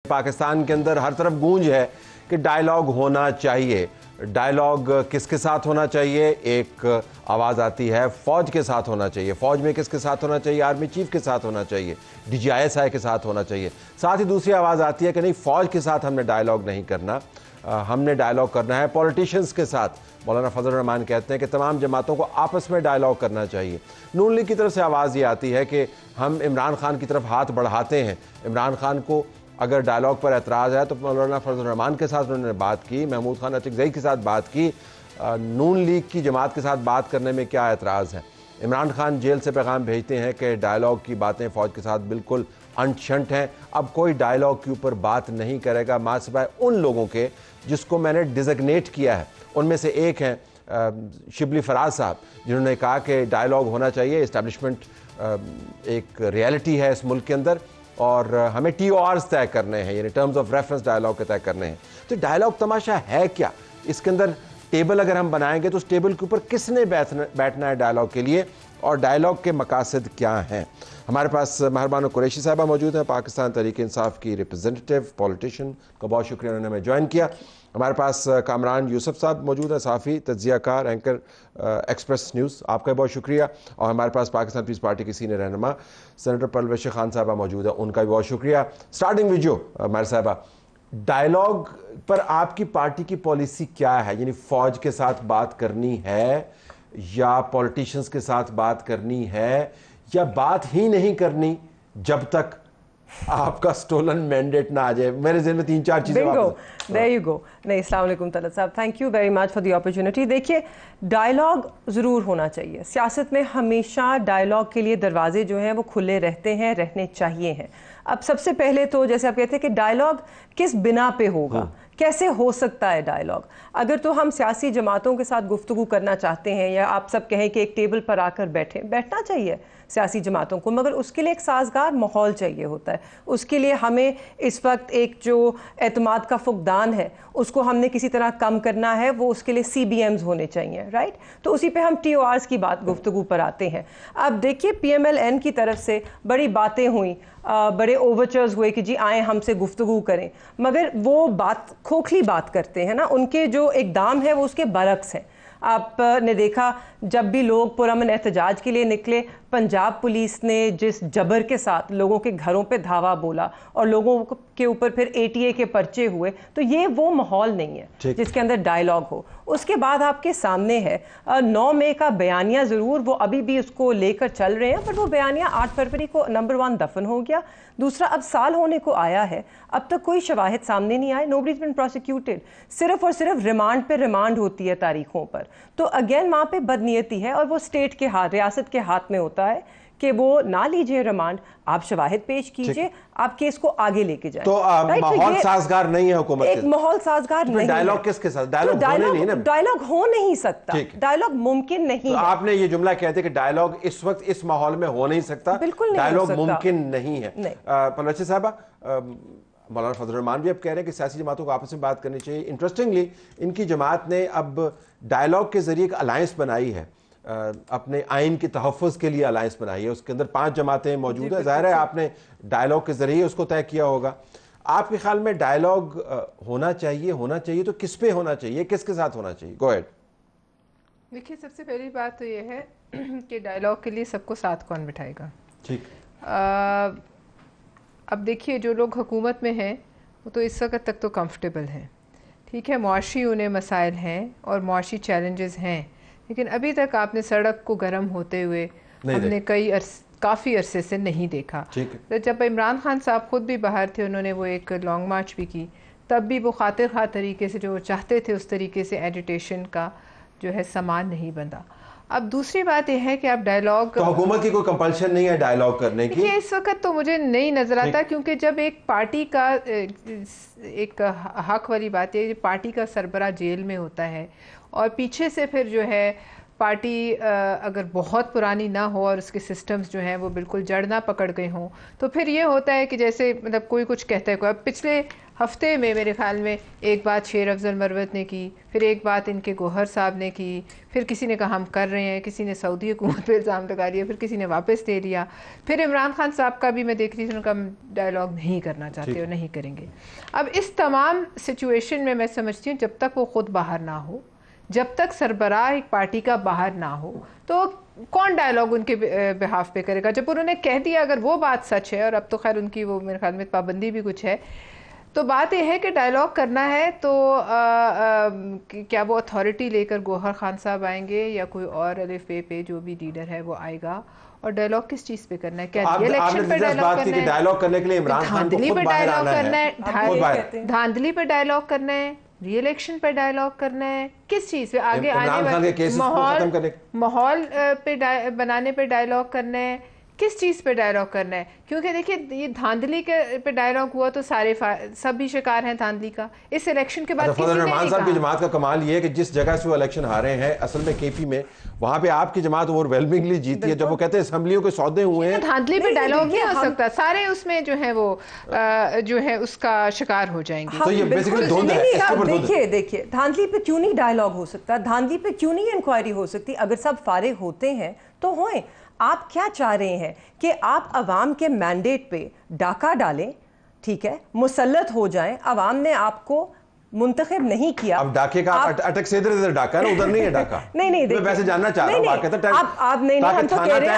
पाकिस्तान के अंदर हर तरफ गूंज है कि डायलॉग होना चाहिए। डायलॉग किसके साथ होना चाहिए? एक आवाज़ आती है फ़ौज के साथ होना चाहिए। फ़ौज में किसके साथ होना चाहिए? आर्मी चीफ के साथ होना चाहिए, DGISI के साथ होना चाहिए। साथ ही दूसरी आवाज़ आती है कि नहीं, फ़ौज के साथ हमने डायलॉग नहीं करना, हमने डायलॉग करना है पॉलिटिशियंस के साथ। मौलाना फजल रहमान कहते हैं कि तमाम जमातों को आपस में डायलॉग करना चाहिए। नून लीग की तरफ से आवाज़ ये आती है कि हम इमरान खान की तरफ हाथ बढ़ाते हैं। इमरान खान को अगर डायलॉग पर एतराज़ है तो मौलाना फजल रहमान के साथ उन्होंने बात की, महमूद खान अचकज़ई के साथ बात की, नून लीग की जमात के साथ बात करने में क्या एतराज़ है? इमरान खान जेल से पैगाम भेजते हैं कि डायलॉग की बातें फ़ौज के साथ बिल्कुल अनशंट हैं, अब कोई डायलॉग के ऊपर बात नहीं करेगा मां सिवाय उन लोगों के जिसको मैंने डिज़िग्नेट किया है। उनमें से एक हैं शिबली फराज साहब, जिन्होंने कहा कि डायलॉग होना चाहिए। इस्टेब्लिशमेंट एक रियलिटी है इस मुल्क के अंदर और हमें TORs तय करने हैं, यानी टर्म्स ऑफ रेफरेंस डायलॉग के तय करने हैं। तो डायलॉग तमाशा है क्या? इसके अंदर टेबल अगर हम बनाएंगे तो उस टेबल के ऊपर किसने बैठना है डायलॉग के लिए, और डायलॉग के मकासद क्या हैं? हमारे पास महरबान कुरैशी साहबा मौजूद हैं, पाकिस्तान तहरीक इंसाफ की रिप्रेजेंटेटिव पॉलिटिशियन का बहुत शुक्रिया उन्होंने हमें ज्वाइन किया। हमारे पास कामरान यूसुफ साहब मौजूद हैं, साफ़ी, तज्ज़ियाकार, एंकर एक्सप्रेस न्यूज़, आपका बहुत शुक्रिया। और हमारे पास पाकिस्तान पीस पार्टी की सीनियर रहनुमा सेनेटर परवेश खान साहबा मौजूद है, उनका भी बहुत शुक्रिया। स्टार्टिंग विद जो हमारे साहबा, डायलॉग पर आपकी पार्टी की पॉलिसी क्या है? यानी फ़ौज के साथ बात करनी है या पॉलिटिशियंस के साथ बात करनी है, या बात ही नहीं करनी जब तक आपका स्टोलन मैंडेट ना आ जाए? मेरे ज़हन में 3-4 चीज़ें। There you go. नहीं, अस्सलाम वालेकुम तलत साहब, thank you very much for the opportunity. देखिए, डायलॉग ज़रूर होना चाहिए। सियासत में हमेशा डायलॉग के लिए दरवाजे जो हैं वो खुले रहते हैं, रहने चाहिए हैं। अब सबसे पहले तो जैसे आप कहते हैं कि डायलॉग किस बिना पे होगा, कैसे हो सकता है डायलॉग? अगर तो हम सियासी जमातों के साथ गुफ्तगू करना चाहते हैं, या आप सब कहें कि एक टेबल पर आकर बैठना चाहिए सियासी जमातों को, मगर उसके लिए एक साजगार माहौल चाहिए होता है। उसके लिए हमें इस वक्त एक जो एतमाद का फुकदान है उसको हमने किसी तरह कम करना है, वो उसके लिए CBMs होने चाहिए, राइट? तो उसी पे हम TORs की बात गुफ्तगू पर आते हैं। अब देखिए, PMLN की तरफ से बड़ी बातें हुई, बड़े ओवरचर्स हुए कि जी आए हमसे गुफ्तगू करें, मगर वो बात खोखली बात करते हैं ना, उनके जो इक़दाम है वो उसके बरक्स है। आपने देखा जब भी लोग पुरअमन एहतजाज के लिए निकले, पंजाब पुलिस ने जिस जबर के साथ लोगों के घरों पे धावा बोला और लोगों के ऊपर फिर ATA के पर्चे हुए, तो ये वो माहौल नहीं है जिसके अंदर डायलॉग हो। उसके बाद आपके सामने है 9 मई का बयानिया, ज़रूर वो अभी भी उसको लेकर चल रहे हैं, पर वो बयानिया 8 फरवरी को नंबर 1 दफन हो गया। दूसरा, अब साल होने को आया है, अब तक कोई शवाहिद सामने नहीं आए, नोबडी इज बीन प्रोसिक्यूटेड। सिर्फ और सिर्फ रिमांड पे रिमांड होती है तारीखों पर। तो अगेन वहाँ पे बदनीयती है और वो स्टेट के हाथ, रियासत के हाथ में होता है कि वो ना लीजिए रिमांड, आप शवाहिद पेश कीजिए, आप केस को आगे लेके जाएं। तो माहौल साजगार नहीं है हुकूमत एक माहौल साजगार नहीं है। डायलॉग किसके साथ? डायलॉग हो नहीं सकता, डायलॉग मुमकिन नहीं है। आपने ये जुमला कहते कि डायलॉग इस वक्त इस माहौल में हो नहीं सकता, बिल्कुल डायलॉग मुमकिन नहीं है। परवेश साहबा, मौलाना फजल रहमान भी अब कह रहे हैं कि सियासी जमातों को आपस में बात करनी चाहिए। इंटरेस्टिंगली इनकी जमात ने अब डायलॉग के जरिए एक अलायंस बनाई है, अपने आइन के तहफ़्फ़ुज़ के लिए अलायंस बनाई है। उसके अंदर 5 जमातें मौजूद है। ज़ाहिर है आपने डायलॉग के जरिए उसको तय किया होगा। आपके ख्याल में डायलॉग होना चाहिए तो किस पे होना चाहिए, किसके साथ होना चाहिए? Go ahead. देखिए, सबसे पहली बात तो ये है कि डायलॉग के लिए सबको साथ कौन बिठाएगा? ठीक। अब देखिए, जो लोग हुकूमत में हैं वो तो इस वक्त तक तो कंफर्टेबल हैं, ठीक है, मुआशी उन्हें मसाइल हैं और मुआशी चैलेंजेस हैं, लेकिन अभी तक आपने सड़क को गर्म होते हुए हमने काफ़ी अरसे से नहीं देखा। तो जब इमरान खान साहब खुद भी बाहर थे, उन्होंने वो एक लॉन्ग मार्च भी की, तब भी वो खातिर खा तरीके से जो चाहते थे उस तरीके से एजिटेशन का जो है सामान नहीं बंधा। अब दूसरी बात यह है कि आप डायलॉग, तो हुकूमत की कोई कंपल्शन नहीं है डायलॉग करने की? ये इस वक्त तो मुझे नहीं नजर आता, क्योंकि जब एक पार्टी का एक हक वाली बात है, पार्टी का सरबरा जेल में होता है और पीछे से फिर जो है पार्टी अगर बहुत पुरानी ना हो और उसके सिस्टम्स जो हैं वो बिल्कुल जड़ ना पकड़ गए हों, तो फिर ये होता है कि जैसे मतलब कोई कुछ कहता है, कोई पिछले हफ्ते में मेरे ख्याल में एक बात शेर अफजल मरवत ने की, फिर एक बात इनके गौहर साहब ने की, फिर किसी ने कहा हम कर रहे हैं, किसी ने सऊदी हुकूमत पर इल्ज़ाम लगा लिया, फिर किसी ने वापस ले लिया, फिर इमरान खान साहब का भी मैं देख रही थी, उनका डायलॉग नहीं करना चाहते और नहीं करेंगे। अब इस तमाम सिचुएशन में मैं समझती हूँ जब तक वो ख़ुद बाहर ना हो, जब तक सरबराह एक पार्टी का बाहर ना हो, तो कौन डायलॉग उनके बिहाफ पे करेगा। जब उन्होंने कह दिया अगर वो बात सच है, और अब तो खैर उनकी वो मेरे ख्याल में पाबंदी भी कुछ है, तो बात यह है कि डायलॉग करना है तो क्या वो अथॉरिटी लेकर गौहर खान साहब आएंगे या कोई और अलिफ पे जो भी लीडर है वो आएगा, और डायलॉग किस चीज पे करना है? क्या इलेक्शन पे डायलॉग करना है? डायलॉग करने के लिए इमरान खान को खुद बाहर आना है, धांधली पे डायलॉग करना है, री इलेक्शन पे डायलॉग करना है, किस चीज पे आगे आने वाले माहौल पे बनाने पे डायलॉग करना है, किस चीज़ पे डायलॉग करना है? क्योंकि देखिए ये धांधली के पे डायलॉग हुआ तो सारे सब भी शिकार हैं धांधली का। इस इलेक्शन के बाद रहमान साहब की जमात का कमाल ये है कि जिस जगह से वो इलेक्शन हारे हैं असल में केपी में, वहां पे आपकी जमात ओवरवेलमिंगली जीती है। जब वो कहते हैं असेंबलियों के सौदे हुए हैं, धांधली पे डायलॉग नहीं हो सकता, सारे उसमें जो है वो जो है उसका शिकार हो जाएंगे। तो ये बेसिकली धुंध है। देखिए धांधली पे क्यों नहीं डायलॉग हो सकता, धांधली पे क्यों नहीं इंक्वायरी हो सकती? अगर सब फारिग होते हैं तो होए। आप क्या चाह रहे हैं कि आप अवाम के मैंडेट पे डाका डालें, ठीक है, मुसल्लत हो जाएं, अवाम ने आपको मुंतखब नहीं किया। अब डाके का अटक से इधर डाका ना, उधर नहीं है डाका। नहीं मैं वैसे जानना चाह रहा हूं आप नहीं, हम तो कह रहे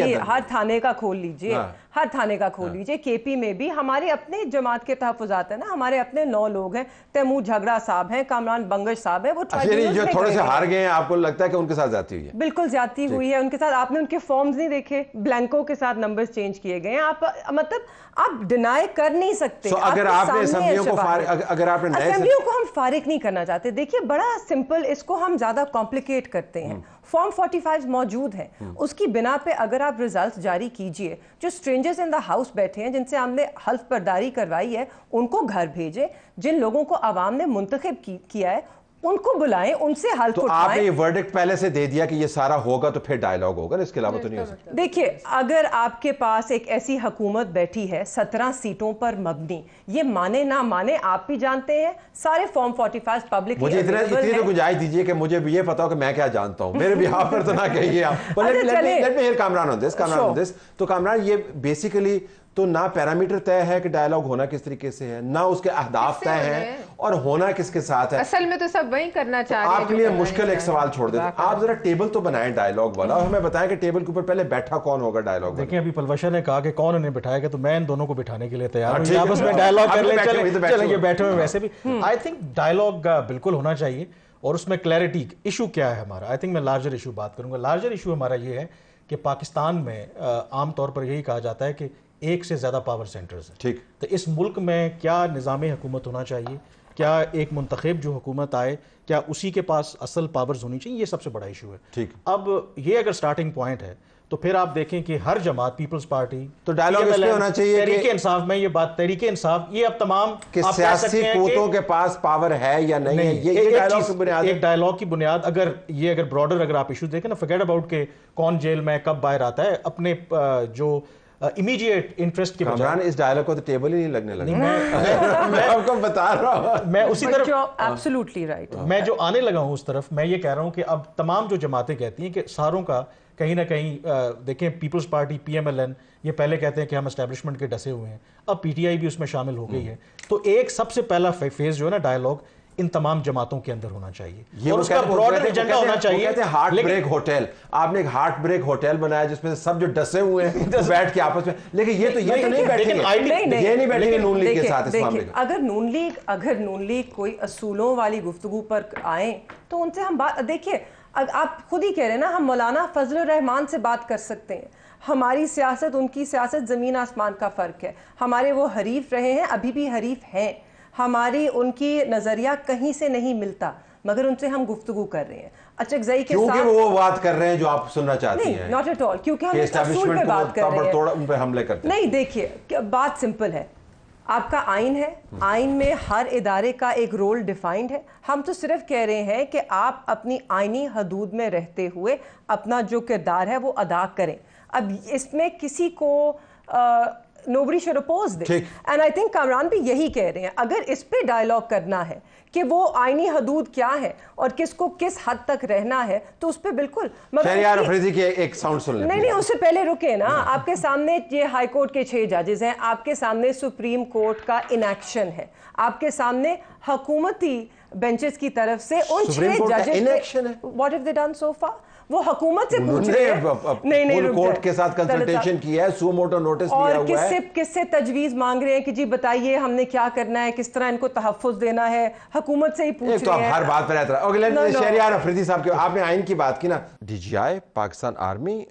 हैं हर थाने का खोल लीजिए, हर थाने का खोल लीजिए। केपी में भी हमारे अपने जमात के तहफ़्फ़ुज़ात है ना, हमारे अपने 9 लोग हैं, तैमूर झगड़ा साहब हैं, कामरान बंगश साहब हैं, वो जो थोड़े से हार गए हैं, आपको लगता है कि उनके साथ ज्यादती हुई है? बिल्कुल ज्यादती हुई है उनके साथ। आपने उनके फॉर्म्स नहीं देखे, ब्लैंको के साथ नंबर्स चेंज किए गए हैं। आप मतलब आप डिनाई कर नहीं सकते। अगर आपने असेंबलियों को हम फारिग नहीं करना चाहते, देखिए बड़ा सिंपल, इसको हम ज्यादा कॉम्प्लिकेट करते हैं। फॉर्म 45 मौजूद है, उसकी बिना पे अगर आप रिजल्ट जारी कीजिए, जो स्ट्रेंजर्स इन द हाउस बैठे हैं जिनसे हमने हल्फ बर्दारी करवाई है उनको घर भेजे, जिन लोगों को आवाम ने मुंतखब किया है उनको बुलाएं, उनसे हल्फ उठाएं। आपने ये वर्डिक्ट पहले से दे दिया कि ये सारा होगा तो फिर डायलॉग होगा, इसके अलावा तो नहीं हो सकता। देखिए अगर आपके पास एक ऐसी हुकूमत बैठी है 17 सीटों पर मबनी, ये माने ना माने आप भी जानते हैं, सारे फॉर्म 45 पब्लिक। मुझे इतनी तो गुंजाइश दीजिए कि मुझे भी ये पता हो कि मैं क्या जानता हूं, मेरे बिहाफ पर तो ना कहिए आप। Let me here Kamran on this. तो कामरान, ये बेसिकली तो ना पैरामीटर तय है कि डायलॉग होना किस तरीके से है, ना उसके अहदाफ तय हैं, और होना किसके साथ है। असल में तो सब वही करना चाह रहे हैं। आपके लिए मुश्किल एक सवाल छोड़ देते हैं, आप जरा टेबल तो बनाएं डायलॉग वाला, और हमें बताएं कि टेबल के ऊपर पहले बैठा कौन होगा डायलॉग। देखिए अभी पलवशा ने कहा कि कौन उन्हें बिठाएगा, तो मैं इन दोनों को बिठाने के लिए तैयार हूं। आपस में डायलॉग कर ले, चलेंगे बैठे हुए वैसे भी। आई थिंक डायलॉग बिल्कुल होना चाहिए, और उसमें क्लैरिटी। इशू क्या है हमारा? आई थिंक मैं लार्जर इशू बात करूंगा। लार्जर इशू हमारा ये है कि पाकिस्तान में आमतौर पर यही कहा जाता है कि एक से ज़्यादा पावर सेंटर्स हैं। ठीक, तो इस मुल्क में क्या निज़ाम हुकूमत होना चाहिए? क्या एक मुंतखब जो हुकूमत आए, क्या उसी के पास असल पावर्स होनी चाहिए? ये सबसे बड़ा इशू है। ठीक, अब ये अगर स्टार्टिंग पॉइंट है तो फिर आप देखें कि हर जमात, पीपल्स पार्टी, तो डायलॉग इसमें होना चाहिए तहरीके इंसाफ में ये बात, तहरीके इंसाफ, ये अब तमाम सियासी क़ुव्वतों के पास पावर है या नहीं है, ये डायलॉग की बुनियाद, एक डायलॉग की बुनियाद। अगर ब्रॉडर अगर आप इशू देखें ना, फॉरगेट अबाउट के कौन जेल में कब बाहर आता है, अपने जो इमीडिएट इंटरेस्ट के बजाय। इस डायलॉग को तो टेबल ही नहीं लगने लगा। मैं आपको बता रहा हूं, मैं उसी तरफ एब्सोल्युटली राइट, मैं जो आने लगा हूं उस तरफ, मैं ये कह रहा हूं कि अब तमाम जो जमातें कहती हैं कि सारों का कहीं ना कहीं देखें, पीपल्स पार्टी PMLN ये पहले कहते हैं कि हम एस्टैब्लिशमेंट के डसे हुए हैं, अब PTI भी उसमें शामिल हो गई है। तो एक सबसे पहला फेज जो है ना डायलॉग, इन तमाम जमातों के अंदर होना चाहिए, ये और उसका ब्रॉडर एजेंडा होना चाहिए। कहते हैं हार्ट ब्रेक होटल, आपने एक हार्ट ब्रेक होटल बनाया जिसमें सब जो डसे हुए हैं बैठ के आपस में, लेकिन ये तो नहीं बैठेंगे नून लीग के साथ इस मामले में। अगर नून लीग कोई असूलों वाली गुफ्तगू पर आए तो उनसे हम बात, देखिए आप खुद ही कह रहे हैं ना, हम मौलाना फजलुर रहमान से बात कर सकते हैं। हमारी सियासत उनकी सियासत ज़मीन आसमान का फ़र्क है। हमारे वो हरीफ रहे हैं, अभी भी हरीफ हैं, हमारी उनकी नज़रिया कहीं से नहीं मिलता, मगर उनसे हम गुफ्तगू कर रहे हैं अचकज़ई के साथ। वो बात कर रहे हैं जो आप सुनना चाहती हैं। नॉट एट ऑल, क्योंकि हम असूल पे बात कर रहे हैं, उन पे हमले करते हैं। नहीं, देखिए बात सिंपल है, आपका आइन है, आइन में हर इदारे का एक रोल डिफाइंड है। हम तो सिर्फ कह रहे हैं कि आप अपनी आइनी हदूद में रहते हुए अपना जो किरदार है वो अदा करें। अब इसमें किसी को nobody should oppose this. And I think Kamran भी यही कह रहे हैं, अगर इस पे डायलॉग करना है कि वो आईनी हदूद क्या है और किसको किस हद तक रहना है, तो उस पे बिल्कुल। शहरियार अफरीदी के एक साउंड सुन लें। नहीं, उससे पहले रुके ना, आपके सामने ये हाई कोर्ट के 6 जजेस हैं, आपके सामने सुप्रीम कोर्ट का इनएक्शन है, आपके सामने हुकूमती बेंचेस की तरफ से उन 6 जजेस, what have they done so far? वो हुकूमत से पूछ रहे हैं, नहीं कोर्ट के साथ कंसल्टेशन किया है, सो मोटो नोटिस लिया हुआ है, किससे तजवीज मांग रहे हैं कि जी बताइए हमने क्या करना है, किस तरह इनको तहफ्फुज देना है, हुकूमत से ही पूछ रहे हैं। हर बात पर रहता है। शहरियार अफरीदी साहब, आपने आइन की बात की ना, डीजीआई पाकिस्तान आर्मी,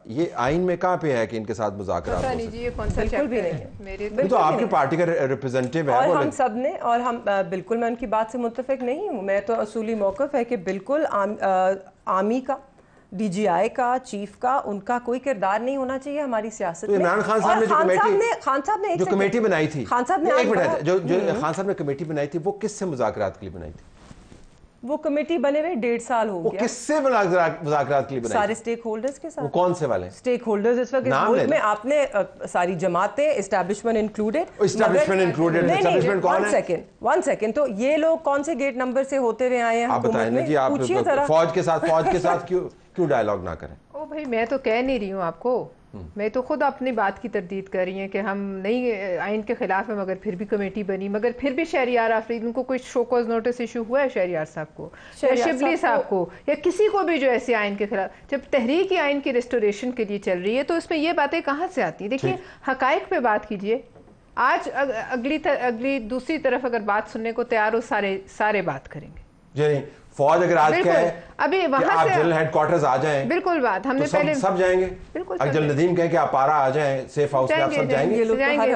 ये आइन में कहाँ पे है कि इनके साथ मुज़ाकरात हो सकते? बिल्कुल भी नहीं है, तो आपकी पार्टी का रिप्रेजेंटेटिव है, और हम सब ने, और हम बिल्कुल, मैं उनकी बात से मुत्तफिक नहीं हूँ। मैं तो असूली मौक़िफ़ है कि बिल्कुल आर्मी का, डीजीआई का, चीफ का, उनका कोई किरदार नहीं होना चाहिए हमारी सियासत में। इमरान खान साहब ने खान साहब ने जो कमेटी बनाई थी, खान साहब ने जो खान साहब ने कमेटी बनाई थी, वो किससे मुज़ाकरात के लिए बनाई थी? वो कमेटी बने हुए 1.5 साल हो गया। किससे मुज़ाकरात के लिए बनाई? सारे स्टेक होल्डर्स के साथ। वो कौन से वाले स्टेक होल्डर्स इस वक्त मुल्क में? आपने सारी जमातें, एस्टैब्लिशमेंट इंक्लूडेड, वन सेकंड, तो ये लोग कौन से गेट नंबर से होते हुए आए हैं? आप बताएं ना जी, आप फौज के साथ क्यों डायलॉग ना करें? ओ भाई, मैं तो कह नहीं रही हूँ आपको, मैं तो खुद अपनी बात की तरदीद कर रही हैं कि हम नहीं आइन के खिलाफ है, मगर फिर भी कमेटी बनी, मगर फिर भी शहरियार आफरीद, उनको कोई शोकॉज नोटिस इशू हुआ है शहरियार साहब को या शिबली साहब को या किसी को भी जो ऐसे आइन के खिलाफ? जब तहरीक आइन की रेस्टोरेशन के लिए चल रही है तो इसमें ये बातें कहाँ से आती हैं? देखिए, हकाइक पे बात कीजिए। आज अगली दूसरी तरफ अगर बात सुनने को तैयार हो, सारे बात करेंगे। फौज अगर आज कहे अभी वहां से जनरल हेडक्वार्टर्स आ जाएं, बिल्कुल बात हमने तो पहले सब जाएंगे। बिल्कुल, अगर नदीम कहे कि आप पारा आ जाएं सेफ हाउस में, आप सब जाएंगे।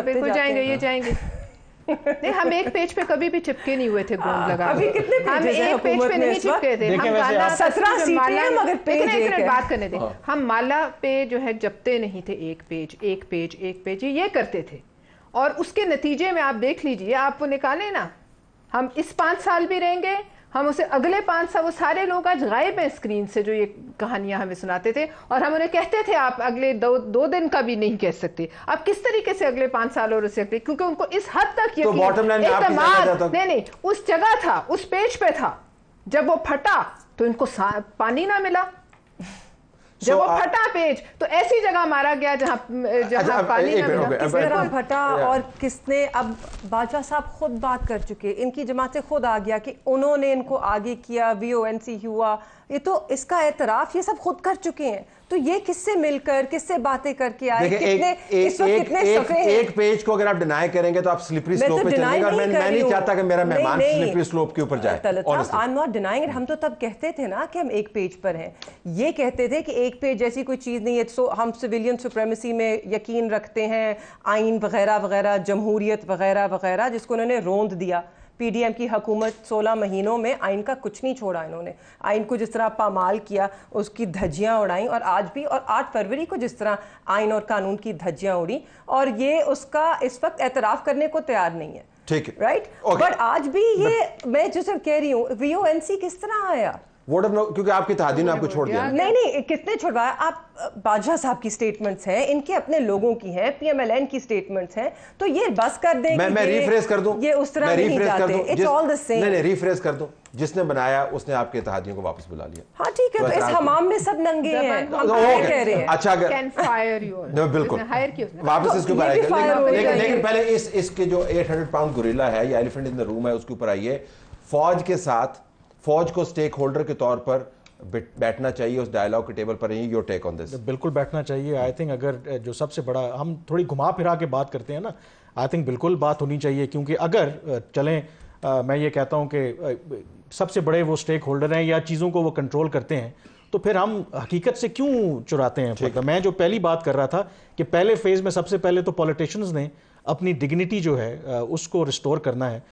बिल्कुल जाएंगे, ये जाएंगे। नहीं, हम एक पेज पे कभी भी चिपके नहीं हुए थे गोंद लगा। अभी कितने हम एक पेज पे नहीं चिपके थे। हम माला 17 सीटें, मगर पेज एक बात करने दें, हम माला पे जो है जपते नहीं थे, एक पेज ये करते थे, और उसके नतीजे में आप देख लीजिए, आप वो निकालें ना, हम इस 5 साल भी रहेंगे, हम उसे अगले 5 साल, वो सारे लोग आज गायब हैं स्क्रीन से जो ये कहानियां हमें सुनाते थे, और हम उन्हें कहते थे आप अगले 2 दिन का भी नहीं कह सकते। अब किस तरीके से अगले 5 साल और उससे, क्योंकि उनको इस हद तक तो नहीं, उस जगह था, उस पेज पे था, जब वो फटा तो इनको पानी ना मिला, जब वो फटा पेज तो ऐसी जगह मारा गया जहां पानी ना मिला। किस तरह फटा और किसने? अब बादशाह साहब खुद बात कर चुके, इनकी जमात से खुद आ गया कि उन्होंने इनको आगे किया, VONC हुआ, ये तो इसका एतराफ ये सब खुद कर चुके हैं। तो ये किससे मिलकर, किससे बातें करके आए? एक पेज को अगर आप डिनाई करेंगे तो आप स्लिपरी स्लोप पे चलेंगे, और मैं नहीं चाहता कि मेरा मेहमान स्लिपरी स्लोप के ऊपर जाए। I am not denying it. हम तो तब कहते थे ना कि हम एक पेज पर हैं, ये कहते थे कि एक पेज जैसी कोई चीज़ नहीं है, सो हम सिविलियन सुप्रीमेसी में यकीन रखते हैं, आइन वगैरह वगैरह, जमहूरियत वगैरह वगैरह, जिसको उन्होंने रोंद दिया। PDM की हुकूमत 16 महीनों में आइन का कुछ नहीं छोड़ा इन्होंने। आइन को जिस तरह पामाल किया, उसकी धज्जियां उड़ाई, और आज भी, और 8 फरवरी को जिस तरह आइन और कानून की धज्जियां उड़ी, और ये उसका इस वक्त एतराफ़ करने को तैयार नहीं है। ठीक है, राइट, बट आज भी ये मैं जो सब कह रही हूँ, VONC किस तरह आया? क्योंकि आपकी इत्तेहादी ने आपको छोड़ दिया। नहीं, किसने छुड़वाया? आप बादशाह साहब की स्टेटमेंट्स हैं, इनके अपने लोगों की हैं, PMLN की स्टेटमेंट्स हैं, तो ये बस कर दें। मैं रीफ्रेश कर दूं, ये उस तरह नहीं जाते, इट्स ऑल द सेम। नहीं, रीफ्रेश कर दूं, जिसने बनाया उसने आपके इत्तेहादियों को वापस बुला लिया। हाँ ठीक है, तो इस हमाम में सब नंगे हैं, हम कह रहे हैं। अच्छा, अगर बिल्कुल वापस इसके ऊपर आएगा, लेकिन पहले इसके जो 800 पाउंड गोरिल्ला है या एलिफेंट इन द रूम है, उसके ऊपर आइए। फौज के साथ, फौज को स्टेक होल्डर के तौर पर बैठना चाहिए उस डायलॉग के टेबल पर। Your take on this? बिल्कुल बैठना चाहिए। आई थिंक अगर जो सबसे बड़ा, हम थोड़ी घुमा फिरा के बात करते हैं ना, आई थिंक बिल्कुल बात होनी चाहिए, क्योंकि अगर चलें, मैं ये कहता हूँ कि सबसे बड़े वो स्टेक होल्डर हैं या चीज़ों को वो कंट्रोल करते हैं, तो फिर हम हकीकत से क्यों चुराते हैं? मैं जो पहली बात कर रहा था कि पहले फेज़ में सबसे पहले तो पॉलिटिशियंस ने अपनी डिग्निटी जो है उसको रिस्टोर करना है।